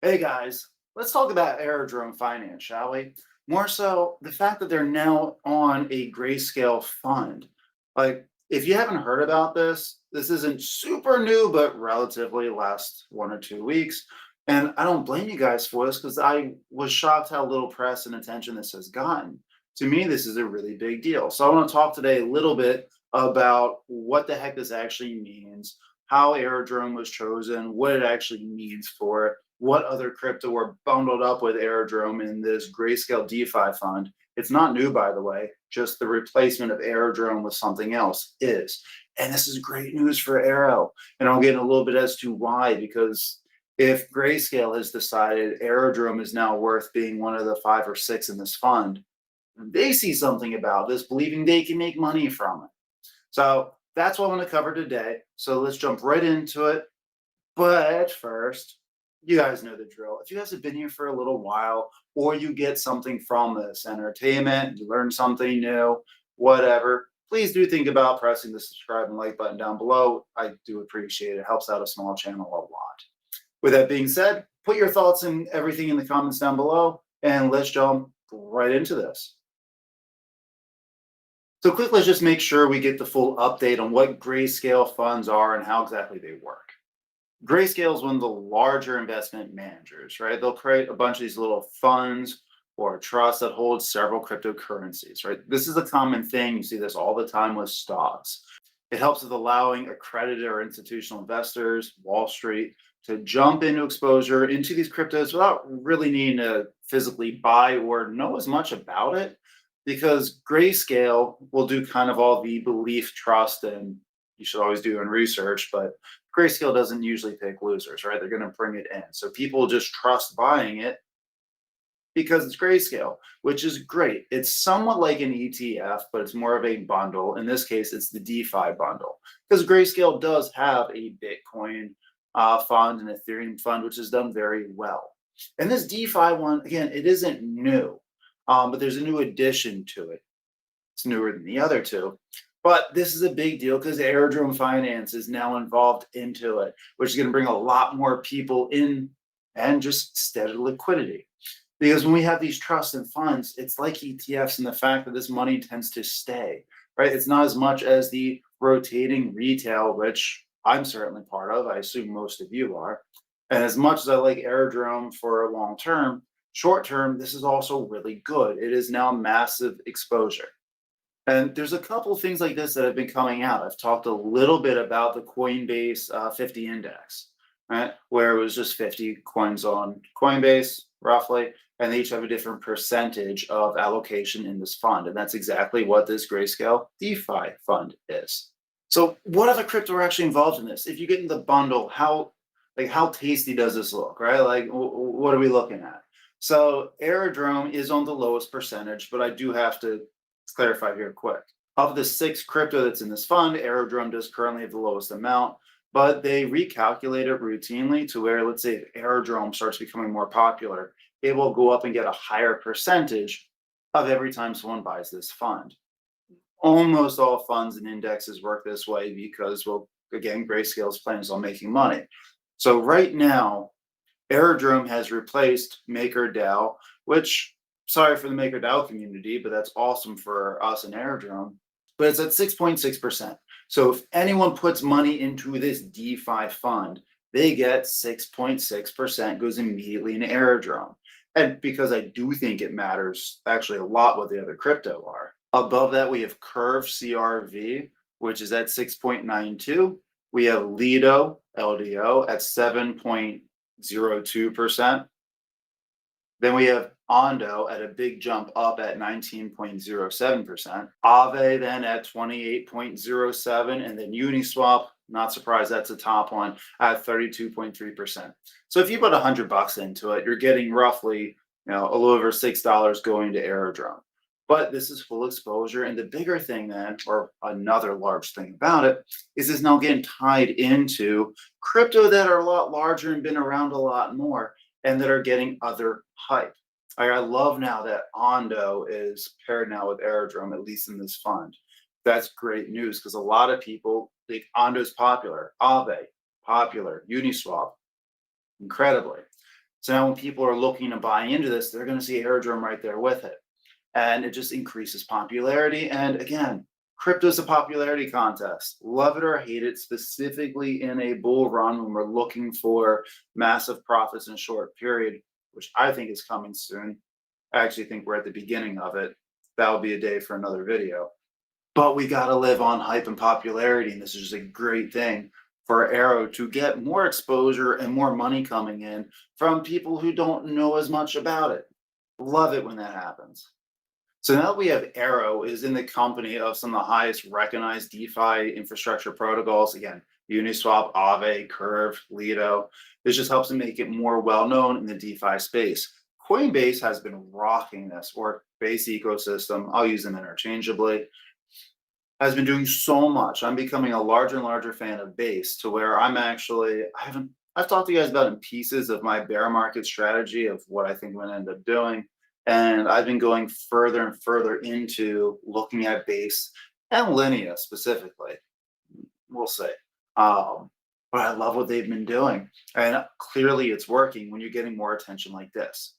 Hey guys, let's talk about Aerodrome finance, shall we? More so, the fact that they're now on a Grayscale fund. Like, if you haven't heard about this, this isn't super new, but relatively last 1 or 2 weeks. And I don't blame you guys for this because I was shocked how little press and attention this has gotten. To me, this is a really big deal. So I want to talk today a little bit about what the heck this actually means, how Aerodrome was chosen, what it actually means for it, what other crypto were bundled up with Aerodrome in this Grayscale DeFi Fund. It's not new, by the way, just the replacement of Aerodrome with something else is. And this is great news for AERO. And I'll get in a little bit as to why, because if Grayscale has decided Aerodrome is now worth being one of the 5 or 6 in this fund, they see something about this, believing they can make money from it. So that's what I want to cover today. So let's jump right into it. But first, you guys know the drill. If you guys have been here for a little while, or you get something from this entertainment, you learn something new, whatever, please do think about pressing the subscribe and like button down below. I do appreciate it. It helps out a small channel a lot. With that being said, put your thoughts and everything in the comments down below, and let's jump right into this. So quick, let's just make sure we get the full update on what Grayscale funds are and how exactly they work. Grayscale is one of the larger investment managers, right? They'll create a bunch of these little funds or trusts that hold several cryptocurrencies, right? This is a common thing. You see this all the time with stocks. It helps with allowing accredited or institutional investors, Wall Street, to jump into exposure into these cryptos without really needing to physically buy or know as much about it, because Grayscale will do kind of all the belief, trust, and you should always do in research, but Grayscale doesn't usually pick losers, right? They're going to bring it in. So people just trust buying it because it's Grayscale, which is great. It's somewhat like an ETF, but it's more of a bundle. In this case, it's the DeFi bundle, because Grayscale does have a Bitcoin fund and Ethereum fund, which has done very well. And this DeFi one, again, it isn't new, but there's a new addition to it. It's newer than the other two. But this is a big deal because Aerodrome Finance is now involved into it, which is going to bring a lot more people in and just steady liquidity. Because when we have these trusts and funds, it's like ETFs in the fact that this money tends to stay, right? It's not as much as the rotating retail, which I'm certainly part of. I assume most of you are. And as much as I like Aerodrome for long term, short term, this is also really good. It is now massive exposure. And there's a couple of things like this that have been coming out. I've talked a little bit about the Coinbase 50 index, right? Where it was just 50 coins on Coinbase, roughly, and they each have a different percentage of allocation in this fund. And that's exactly what this Grayscale DeFi fund is. So what other crypto are actually involved in this? If you get in the bundle, how tasty does this look, right? Like, what are we looking at? So Aerodrome is on the lowest percentage, but I do have to clarify here quick. Of the 6 crypto that's in this fund, Aerodrome does currently have the lowest amount, but they recalculate it routinely to where, let's say, if Aerodrome starts becoming more popular, it will go up and get a higher percentage of every time someone buys this fund. Almost all funds and indexes work this way because, well, again, Grayscale's plans on making money. So right now, Aerodrome has replaced MakerDAO, which, sorry for the MakerDAO community, but that's awesome for us in Aerodrome. But it's at 6.6%. So if anyone puts money into this DeFi fund, they get 6.6% goes immediately in Aerodrome. And because I do think it matters actually a lot what the other crypto are. Above that, we have Curve CRV, which is at 6.92. We have Lido LDO at 7.02%. Then we have Ondo at a big jump up at 19.07%. Aave then at 28.07%, and then Uniswap, not surprised, that's the top one at 32.3%. So if you put $100 into it, you're getting roughly, a little over $6 going to Aerodrome. But this is full exposure. And the bigger thing then, or another large thing about it, is it's now getting tied into crypto that are a lot larger and been around a lot more and that are getting other hype. I love now that Ondo is paired now with Aerodrome, at least in this fund. That's great news because a lot of people think Ondo's popular, Aave, popular, Uniswap, incredibly. So now when people are looking to buy into this, they're going to see Aerodrome right there with it. And it just increases popularity. And again, crypto's a popularity contest. Love it or hate it, specifically in a bull run when we're looking for massive profits in a short period, which I think is coming soon. I actually think we're at the beginning of it. That'll be a day for another video. But we got to live on hype and popularity. And this is just a great thing for AERO to get more exposure and more money coming in from people who don't know as much about it. Love it when that happens. So now that we have AERO is in the company of some of the highest recognized DeFi infrastructure protocols. Again, Uniswap, Aave, Curve, Lido. This just helps to make it more well-known in the DeFi space. Coinbase has been rocking this, or Base ecosystem, I'll use them interchangeably, has been doing so much. I'm becoming a larger and larger fan of Base to where I've talked to you guys about in pieces of my bear market strategy of what I think I'm going to end up doing. And I've been going further and further into looking at Base and Linea specifically. We'll see. But I love what they've been doing. And clearly it's working when you're getting more attention like this.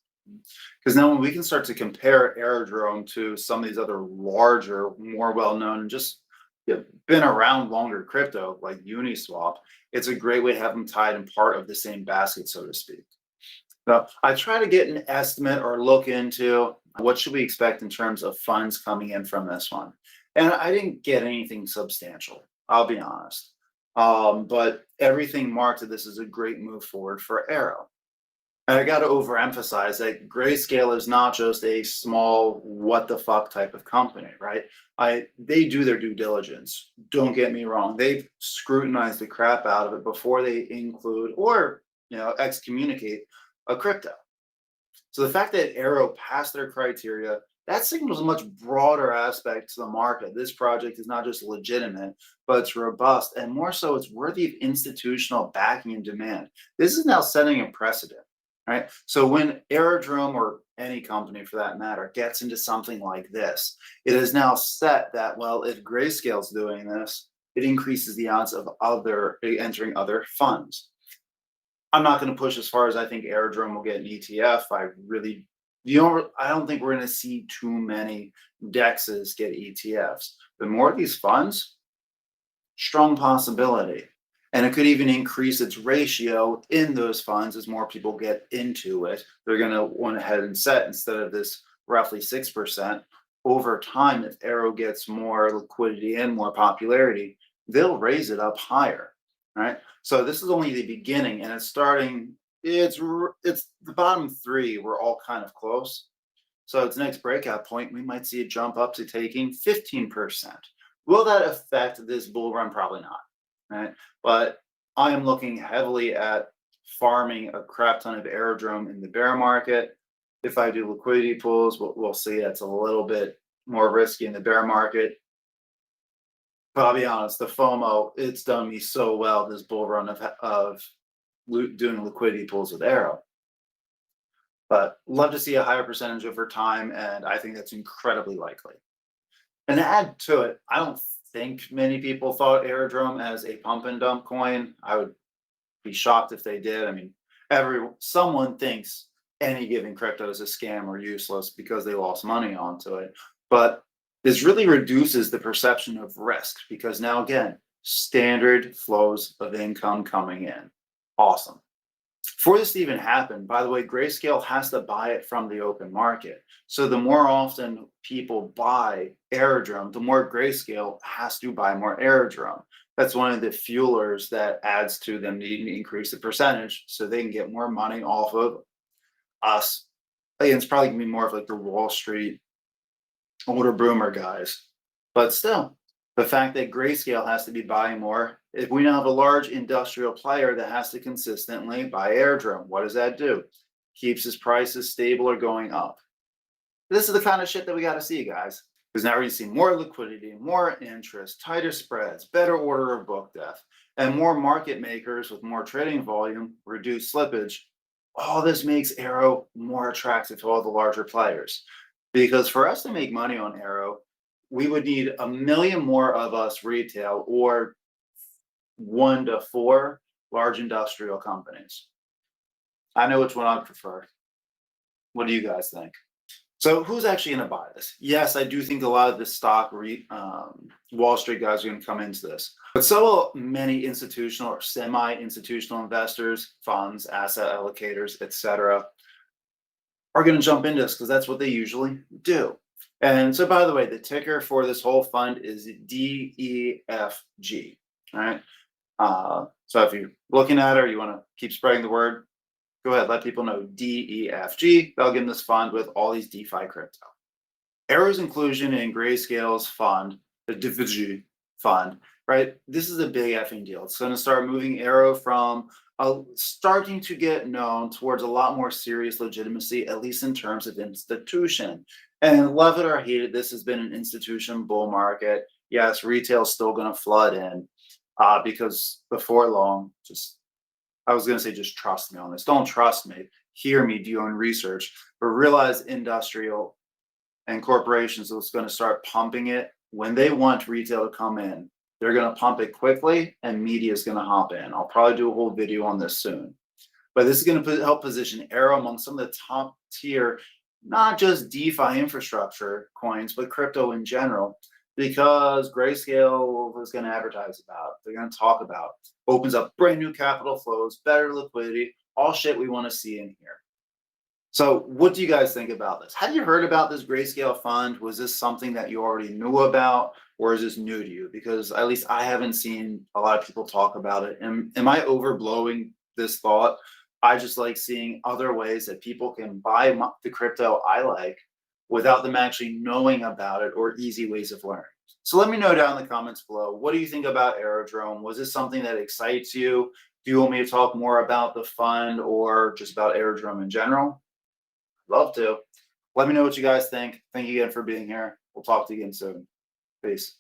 Because now when we can start to compare Aerodrome to some of these other larger, more well-known, and just been around longer crypto like Uniswap, it's a great way to have them tied in part of the same basket, so to speak. So I try to get an estimate or look into what should we expect in terms of funds coming in from this one. And I didn't get anything substantial, I'll be honest. But everything marked that this is a great move forward for AERO. And I got to overemphasize that Grayscale is not just a small what the fuck type of company, right? They do their due diligence. Don't get me wrong. They've scrutinized the crap out of it before they include or excommunicate a crypto. So the fact that AERO passed their criteria, that signals a much broader aspect to the market. This project is not just legitimate, but it's robust, and more so, it's worthy of institutional backing and demand. This is now setting a precedent, right? So when Aerodrome, or any company for that matter, gets into something like this, it is now set that, well, if Grayscale's doing this, it increases the odds of entering other funds. I'm not going to push as far as I think Aerodrome will get an ETF. I don't think we're going to see too many DEXs get ETFs. The more of these funds, strong possibility. And it could even increase its ratio in those funds as more people get into it. They're going to went ahead and set, instead of this roughly 6%, over time, if AERO gets more liquidity and more popularity, they'll raise it up higher. Right. So this is only the beginning, and it's starting. It's the bottom three. We're all kind of close. So its next breakout point, we might see it jump up to taking 15%. Will that affect this bull run? Probably not. Right. But I am looking heavily at farming a crap ton of Aerodrome in the bear market. If I do liquidity pools, we'll see that's a little bit more risky in the bear market. But I'll be honest, the FOMO, it's done me so well this bull run of doing liquidity pools with AERO. But love to see a higher percentage over time, and I think that's incredibly likely. And to add to it, I don't think many people thought Aerodrome as a pump and dump coin. I would be shocked if they did. I mean, someone thinks any given crypto is a scam or useless because they lost money onto it. But this really reduces the perception of risk, because now, again, standard flows of income coming in. Awesome. For this to even happen, by the way, Grayscale has to buy it from the open market. So the more often people buy Aerodrome, the more Grayscale has to buy more Aerodrome. That's one of the fuelers that adds to them needing to increase the percentage so they can get more money off of us. Again, it's probably going to be more of like the Wall Street older boomer guys. But still, the fact that Grayscale has to be buying more, if we now have a large industrial player that has to consistently buy Aerodrome, what does that do? Keeps his prices stable or going up. This is the kind of shit that we got to see, guys. Because now we're going to see more liquidity, more interest, tighter spreads, better order of book depth, and more market makers with more trading volume, reduced slippage. All this makes AERO more attractive to all the larger players. Because for us to make money on AERO, we would need 1 million more of us retail, or 1 to 4 large industrial companies. I know which one I prefer. What do you guys think? So who's actually going to buy this? Yes, I do think a lot of the Wall Street guys are going to come into this. But so will many institutional or semi-institutional investors, funds, asset allocators, etc., are going to jump into this because that's what they usually do. And so, by the way, the ticker for this whole fund is DEFG. All right. So if you're looking at it or you want to keep spreading the word, go ahead, let people know DEFG. They'll get in this fund with all these DeFi crypto. AERO's inclusion in Grayscale's fund, the DEFG fund, right? This is a big effing deal. It's going to start moving AERO from starting to get known towards a lot more serious legitimacy, at least in terms of institution. And love it or hate it, this has been an institution bull market. Yes, retail's still going to flood in because before long, I was going to say just trust me on this. Don't trust me. Hear me, do your own research, but realize industrial and corporations is going to start pumping it when they want retail to come in. They're going to pump it quickly and media is going to hop in. I'll probably do a whole video on this soon. But this is going to help position AERO among some of the top tier, not just DeFi infrastructure coins, but crypto in general, because Grayscale is going to advertise about, they're going to talk about, opens up brand new capital flows, better liquidity, all shit we want to see in here. So what do you guys think about this? Had you heard about this Grayscale fund? Was this something that you already knew about, or is this new to you? Because at least I haven't seen a lot of people talk about it. And am I overblowing this thought? I just like seeing other ways that people can buy the crypto I like without them actually knowing about it, or easy ways of learning. So let me know down in the comments below. What do you think about Aerodrome? Was this something that excites you? Do you want me to talk more about the fund or just about Aerodrome in general? Love to. Let me know what you guys think. Thank you again for being here. We'll talk to you again soon. Peace.